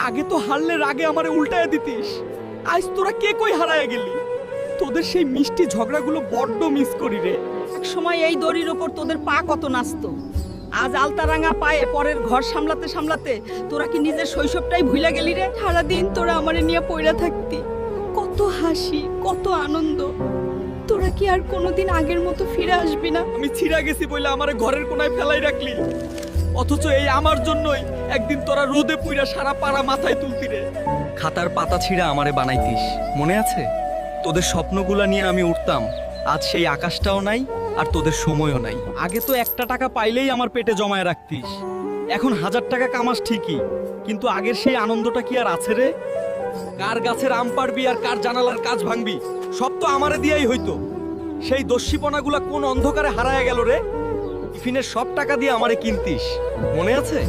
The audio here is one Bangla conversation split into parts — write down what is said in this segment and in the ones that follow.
আগে তো হারলে রাগে আমারে উল্টায় দিতিস, আজ তোরা কে কই হারায় গেলি। তোদের সেই মিষ্টি ঝগড়াগুলো বড্ড মিস করি রে। এক সময় এই দড়ির ওপর তোদের পা কত নাচতো, আজ আলতারাঙা পায়ে পরের ঘর সামলাতে সামলাতে তোরা কি নিজের শৈশবটাই ভুলে গেলি রে? সারাদিন তোরা আমারে নিয়ে পইরা থাকতি, কত হাসি কত আনন্দ। তোরা কি আর কোনোদিন আগের মতো ফিরে আসবি না? আমি ছিড়া গেছি বলে আমারে ঘরের কোনায় ফেলাই রাখলি, অথচ এই আমার জন্যই একদিন তোরা রোদে পুইরা সারা পাড়া মাথায় তুলতি রে। খাতার পাতা ছিঁড়া আমারে বানাইতিস, মনে আছে? তোদের স্বপ্নগুলা নিয়ে আমি উঠতাম, আজ সেই আকাশটাও নাই আর তোদের সময়ও নাই। আগে তো 1 টাকা পাইলেই আমার পেটে জমায় রাখতিস, এখন 1000 টাকা কামাস ঠিকই, কিন্তু আগের সেই আনন্দটা কি আর আছে রে? কার গাছের আম পাড়বি আর কার জানালার কাজ ভাঙবি সব তো আমারে দিয়াই হইতো। সেই দস্যিপনাগুলা কোন অন্ধকারে হারায় গেল রে? টিফিনের সব টাকা দিয়ে আমারে কিনতিস, মনে আছে?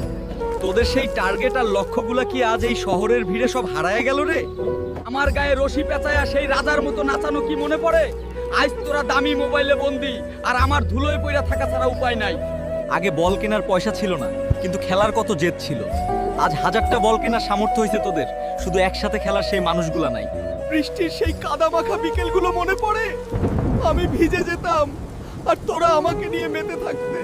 তোদের সেই টার্গেট আর লক্ষ্যগুলা কি আজ এই শহরের ভিড়ে সব হারায় গেল রে? আমার গায়ে রশি পেঁচায়া সেই রাজার মতো নাচানো কি মনে পড়ে? আজ তোরা দামি মোবাইলে বন্দি আর আমার ধুলোয় পইরা থাকা ছাড়া উপায় নাই। আগে বল কেনার পয়সা ছিল না, কিন্তু খেলার কত জেদ ছিল। আজ 1000টা বল কেনার সামর্থ্য হয়েছে তোদের, শুধু একসাথে খেলার সেই মানুষগুলা নাই। বৃষ্টির সেই কাদা মাখা বিকেলগুলো মনে পড়ে? আমি ভিজে যেতাম আর তোরা আমাকে নিয়ে মেতে থাকতে।